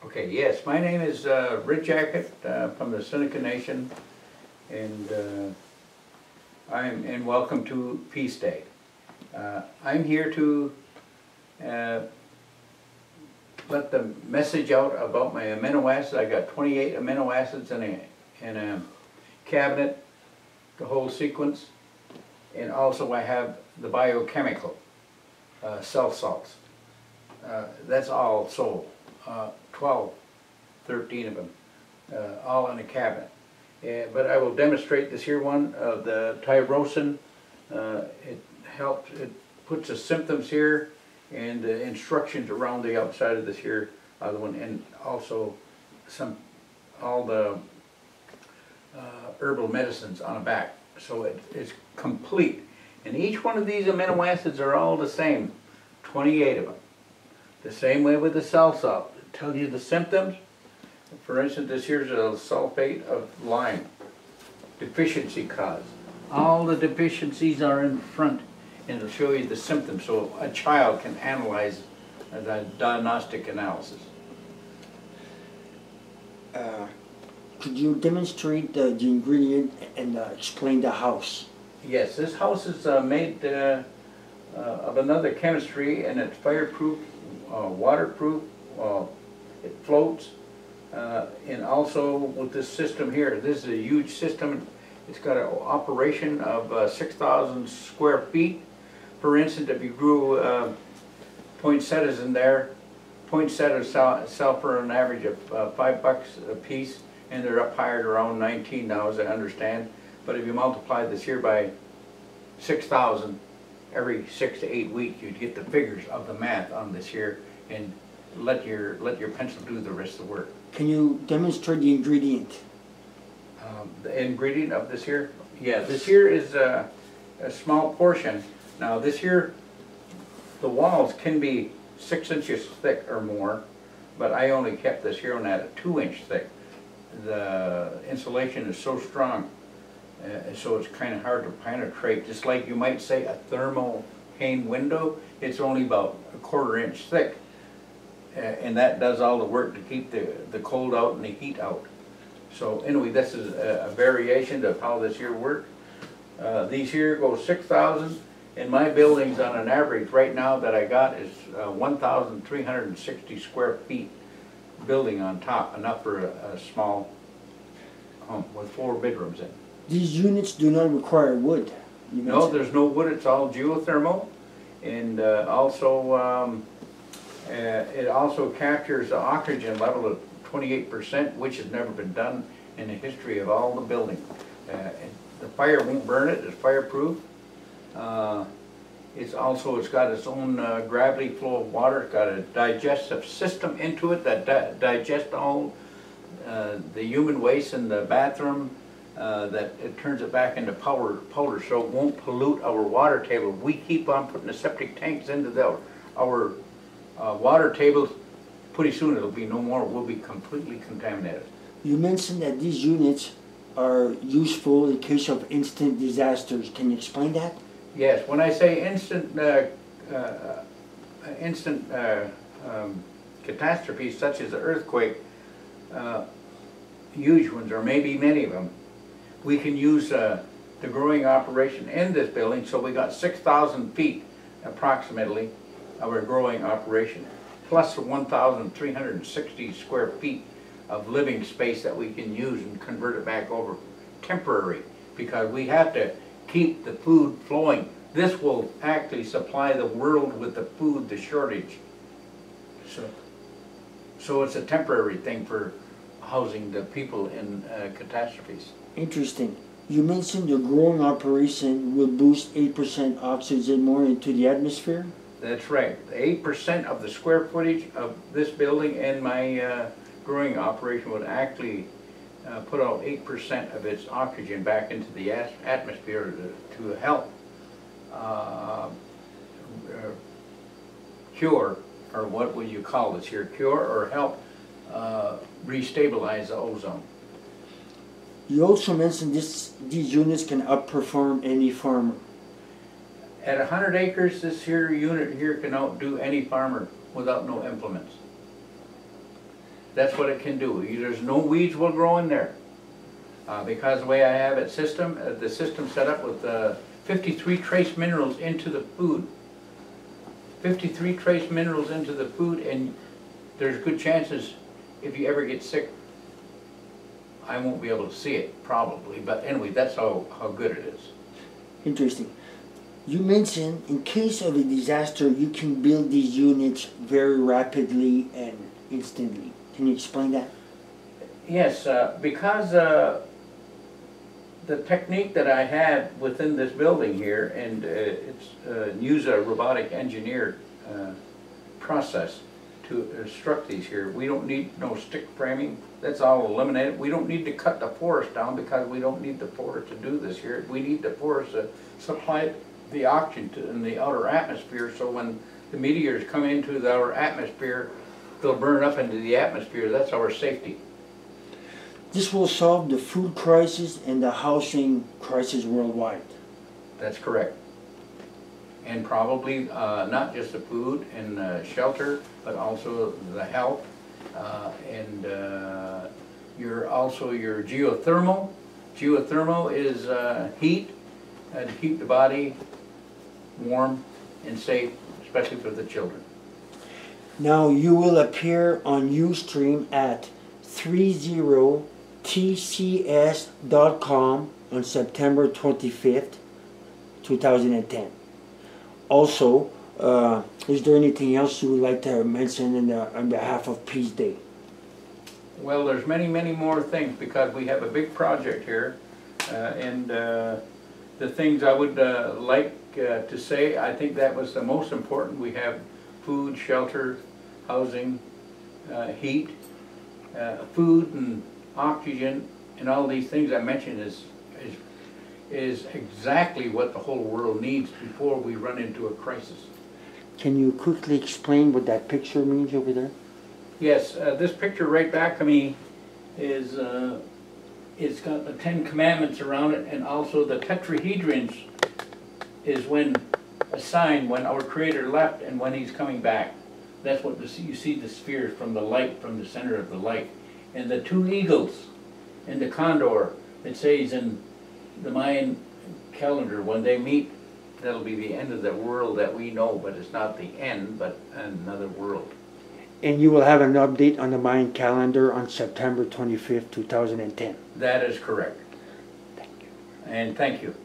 Okay, yes, my name is Red Jacket from the Seneca Nation, and welcome to Peace Day. I'm here to let the message out about my amino acids. I got 28 amino acids in a cabinet, the whole sequence, and also I have the biochemical cell salts. That's all sold. 12, 13 of them, all in a cabinet. But I will demonstrate this here one of the tyrosin. It helps, it puts the symptoms here and the instructions around the outside of this here other one, and also all the herbal medicines on the back. So it's complete. And each one of these amino acids are all the same, 28 of them. The same way with the cell salt. It tells you the symptoms. For instance, this here's a sulfate of lime, deficiency cause. All the deficiencies are in front, and it'll show you the symptoms so a child can analyze the diagnostic analysis. Could you demonstrate the ingredient and explain the house? Yes, this house is made of another chemistry, and it's fireproof, waterproof, it floats, and also with this system here, this is a huge system. It's got an operation of 6,000 square feet. For instance, if you grew poinsettias in there, poinsettias sell for an average of $5 a piece, and they're up higher to around 19 now, as I understand. But if you multiply this here by 6,000 every 6 to 8 weeks, you'd get the figures of the math on this here, and let your pencil do the rest of the work. Can you demonstrate the ingredient? The ingredient of this here? Yeah, this here is a small portion. Now this here, the walls can be 6 inches thick or more, but I only kept this here on at a 2-inch thick. The insulation is so strong, so it's kind of hard to penetrate. Just like you might say a thermal pane window, it's only about a 1/4 inch thick. And that does all the work to keep the cold out and the heat out. So anyway, this is a variation of how this here works. These here go 6,000, and my buildings on an average right now that I got is 1,360 square feet building on top, enough for a small home with 4 bedrooms in. These units do not require wood. No, there's no wood, it's all geothermal, and it also captures the oxygen level of 28%, which has never been done in the history of all the buildings. The fire won't burn it, it's fireproof. It's got its own gravity flow of water. It's got a digestive system into it that digests all the human waste in the bathroom, that it turns it back into powder so it won't pollute our water table. We keep on putting the septic tanks into our water tables. Pretty soon it'll be no more, we'll be completely contaminated. You mentioned that these units are useful in case of instant disasters. Can you explain that? Yes, when I say instant catastrophes such as an earthquake, huge ones, or maybe many of them, we can use the growing operation in this building. So we got 6,000 feet approximately of our growing operation, plus 1,360 square feet of living space that we can use and convert it back over temporary, because we have to keep the food flowing. This will actually supply the world with the food, the shortage. So it's a temporary thing for housing the people in catastrophes. Interesting. You mentioned the growing operation will boost 8% oxygen more into the atmosphere? That's right. 8% of the square footage of this building and my growing operation would actually put out 8% of its oxygen back into the atmosphere to help cure, or what would you call this here, cure or help restabilize the ozone. You also mentioned these units can outperform any farmer. At 100 acres, this here unit here can outdo any farmer without no implements. That's what it can do. There's no weeds will grow in there. Because the way I have it the system set up with 53 trace minerals into the food. 53 trace minerals into the food, and there's good chances if you ever get sick, I won't be able to see it, probably. But anyway, that's how good it is. Interesting. You mentioned in case of a disaster, you can build these units very rapidly and instantly. Can you explain that? Yes, because the technique that I had within this building here, and use a robotic engineer process to construct these here. We don't need no stick framing. That's all eliminated. We don't need to cut the forest down because we don't need the forest to do this here. We need the forest to supply the oxygen in the outer atmosphere, so when the meteors come into the outer atmosphere, they'll burn up into the atmosphere. That's our safety. This will solve the food crisis and the housing crisis worldwide. That's correct. And probably not just the food and shelter, but also the health and your geothermal. Geothermal is heat to keep the body warm and safe, especially for the children. Now you will appear on Ustream at 30tcs.com on September 25th, 2010. Also, is there anything else you would like to mention on behalf of Peace Day? Well, there's many, many more things because we have a big project here, and the things I would like to say, I think that was the most important. We have food, shelter, housing, heat, food and oxygen, and all these things I mentioned is exactly what the whole world needs before we run into a crisis. Can you quickly explain what that picture means over there? Yes, this picture right back of me is it's got the 10 Commandments around it, and also the tetrahedrons is when a sign when our Creator left and when He's coming back. That's what you see the spheres from the light, from the center of the light. And the two eagles and the condor, it says in the Mayan calendar, when they meet, that'll be the end of the world that we know, but it's not the end, but another world. And you will have an update on the Mayan calendar on September 25th, 2010. That is correct. Thank you. And thank you.